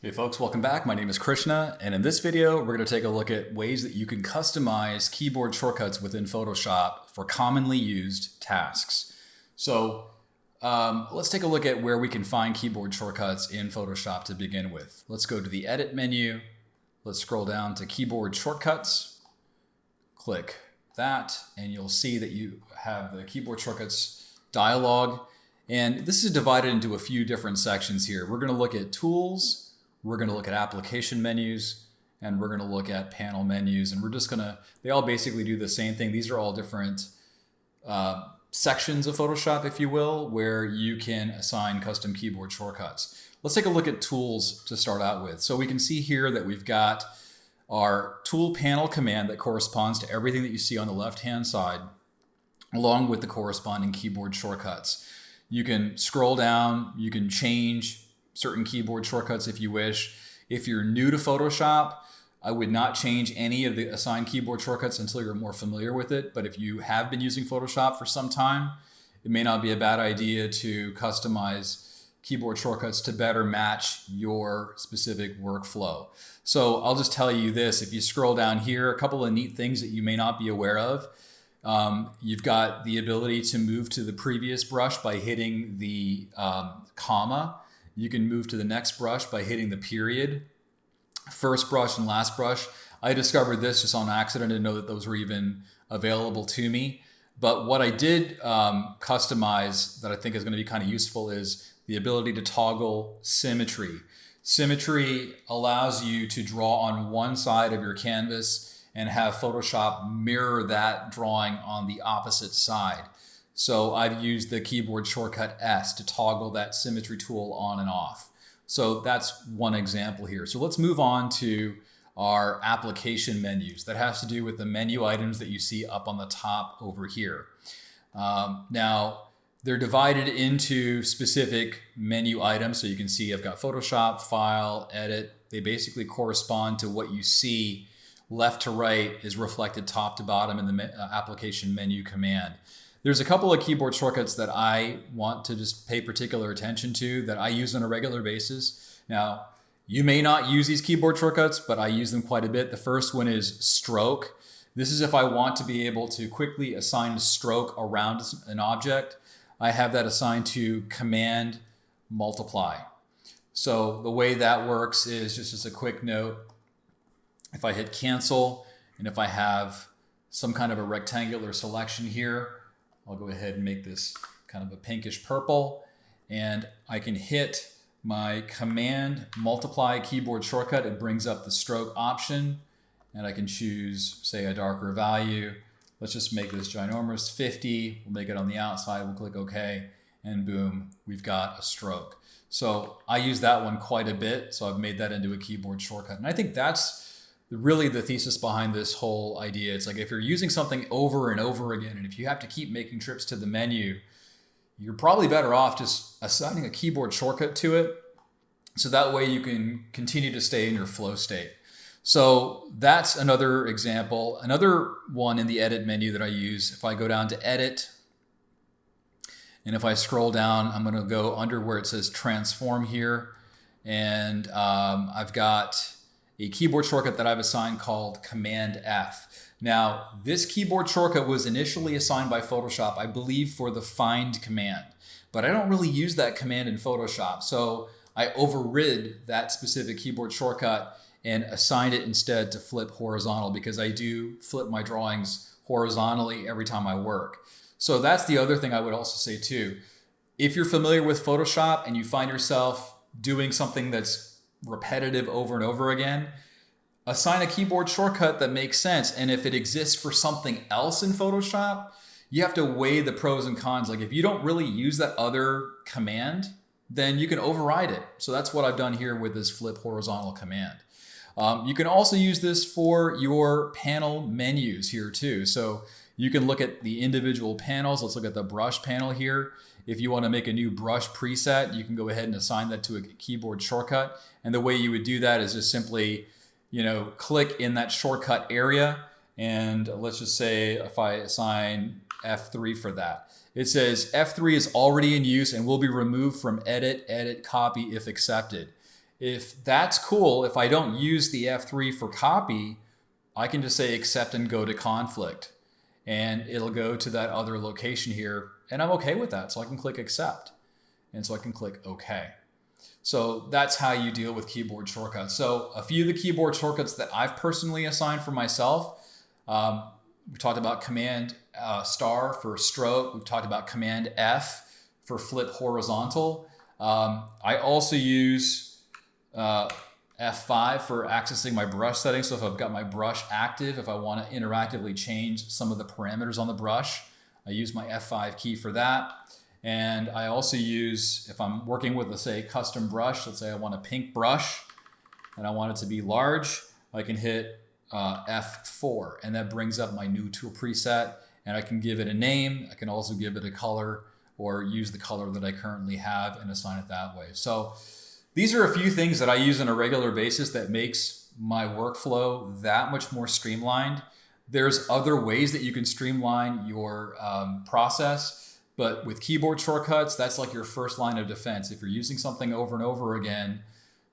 Hey folks, welcome back. My name is Krishna, and in this video, we're going to take a look at ways that you can customize keyboard shortcuts within Photoshop for commonly used tasks. So let's take a look at where we can find keyboard shortcuts in Photoshop to begin with. Let's go to the Edit menu. Let's scroll down to Keyboard Shortcuts. Click that, and you'll see that you have the Keyboard Shortcuts dialog. And this is divided into a few different sections here. We're going to look at Tools, we're going to look at application menus, and we're going to look at panel menus. And we're just going to, they all basically do the same thing. These are all different sections of Photoshop, if you will, where you can assign custom keyboard shortcuts. Let's take a look at tools to start out with. So we can see here that we've got our tool panel command that corresponds to everything that you see on the left-hand side, along with the corresponding keyboard shortcuts. You can scroll down, you can change certain keyboard shortcuts if you wish. If you're new to Photoshop, I would not change any of the assigned keyboard shortcuts until you're more familiar with it. But if you have been using Photoshop for some time, it may not be a bad idea to customize keyboard shortcuts to better match your specific workflow. So I'll just tell you this, if you scroll down here, a couple of neat things that you may not be aware of. You've got the ability to move to the previous brush by hitting the comma. You can move to the next brush by hitting the period. First brush and last brush. I discovered this just on accident. I didn't know that those were even available to me. But what I did customize that I think is going to be kind of useful is the ability to toggle symmetry. Symmetry allows you to draw on one side of your canvas and have Photoshop mirror that drawing on the opposite side. So I've used the keyboard shortcut S to toggle that symmetry tool on and off. So that's one example here. So let's move on to our application menus. That has to do with the menu items that you see up on the top over here. Now, they're divided into specific menu items. So you can see I've got Photoshop, File, Edit. They basically correspond to what you see left to right is reflected top to bottom in the application menu command. There's a couple of keyboard shortcuts that I want to just pay particular attention to that I use on a regular basis. Now, you may not use these keyboard shortcuts, but I use them quite a bit. The first one is stroke. This is if I want to be able to quickly assign a stroke around an object. I have that assigned to Command Multiply. So the way that works is just as a quick note, if I hit cancel and if I have some kind of a rectangular selection here, I'll go ahead and make this kind of a pinkish purple, and I can hit my Command Multiply keyboard shortcut. It brings up the stroke option, and I can choose, say, a darker value. Let's just make this ginormous 50. We'll make it on the outside. We'll click OK, and boom, we've got a stroke. So I use that one quite a bit, so I've made that into a keyboard shortcut. And I think that's really the thesis behind this whole idea. It's like if you're using something over and over again, and if you have to keep making trips to the menu, you're probably better off just assigning a keyboard shortcut to it. So that way you can continue to stay in your flow state. So that's another example. Another one in the edit menu that I use, if I go down to edit, and if I scroll down, I'm going to go under where it says transform here. And I've got a keyboard shortcut that I've assigned called Command F. Now, this keyboard shortcut was initially assigned by Photoshop, I believe, for the find command, but I don't really use that command in Photoshop. So I overrid that specific keyboard shortcut and assigned it instead to flip horizontal, because I do flip my drawings horizontally every time I work. So that's the other thing I would also say too. If you're familiar with Photoshop and you find yourself doing something that's repetitive over and over again, assign a keyboard shortcut that makes sense. And if it exists for something else in Photoshop, you have to weigh the pros and cons. Like if you don't really use that other command, then you can override it. So that's what I've done here with this flip horizontal command. You can also use this for your panel menus here too. So you can look at the individual panels. Let's look at the brush panel here. If you want to make a new brush preset, you can go ahead and assign that to a keyboard shortcut. And the way you would do that is just simply, click in that shortcut area. And let's just say if I assign F3 for that, it says F3 is already in use and will be removed from edit, copy if accepted. If that's cool, if I don't use the F3 for copy, I can just say accept and go to conflict. And it'll go to that other location here. And I'm okay with that. So I can click accept. And so I can click OK. So that's how you deal with keyboard shortcuts. So a few of the keyboard shortcuts that I've personally assigned for myself, we talked about Command star for stroke. We've talked about Command F for flip horizontal. I also use F5 for accessing my brush settings. So if I've got my brush active, if I want to interactively change some of the parameters on the brush, I use my F5 key for that. And I also use, if I'm working with, let's say, custom brush, let's say I want a pink brush and I want it to be large, I can hit F4 and that brings up my new tool preset, and I can give it a name. I can also give it a color or use the color that I currently have and assign it that way. So these are a few things that I use on a regular basis that makes my workflow that much more streamlined. There's other ways that you can streamline your process. But with keyboard shortcuts, that's like your first line of defense. If you're using something over and over again,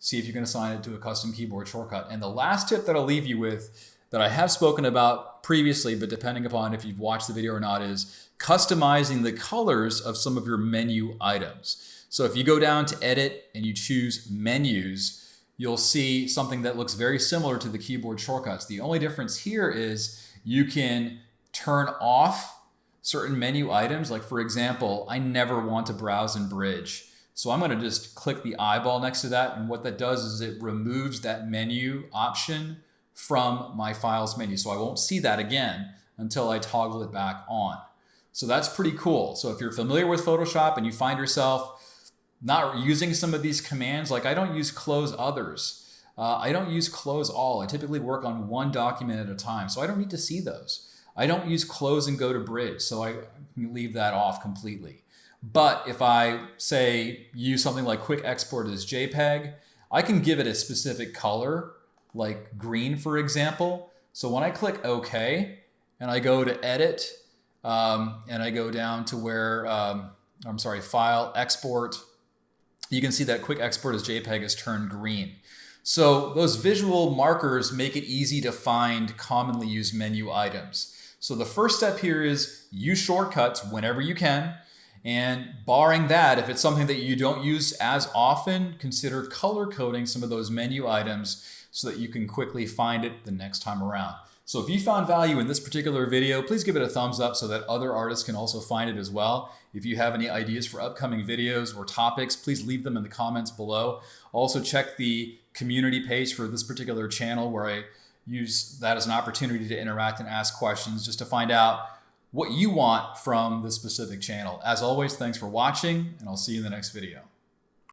see if you can assign it to a custom keyboard shortcut. And the last tip that I'll leave you with that I have spoken about previously, but depending upon if you've watched the video or not, is customizing the colors of some of your menu items. So if you go down to edit and you choose menus, you'll see something that looks very similar to the keyboard shortcuts. The only difference here is you can turn off certain menu items. Like for example, I never want to browse in Bridge. So I'm gonna just click the eyeball next to that. And what that does is it removes that menu option from my files menu. So I won't see that again until I toggle it back on. So that's pretty cool. So if you're familiar with Photoshop and you find yourself not using some of these commands, like I don't use close others. I don't use close all. I typically work on one document at a time. So I don't need to see those. I don't use close and go to Bridge, so I can leave that off completely. But if I say use something like quick export as JPEG, I can give it a specific color, like green, for example. So when I click OK and I go to edit and I go down to where, file, export, you can see that quick export as JPEG is turned green. So those visual markers make it easy to find commonly used menu items. So the first step here is use shortcuts whenever you can. And barring that, if it's something that you don't use as often, consider color coding some of those menu items so that you can quickly find it the next time around. So if you found value in this particular video, please give it a thumbs up so that other artists can also find it as well. If you have any ideas for upcoming videos or topics, please leave them in the comments below. Also check the community page for this particular channel where I use that as an opportunity to interact and ask questions just to find out what you want from this specific channel. As always, thanks for watching, and I'll see you in the next video.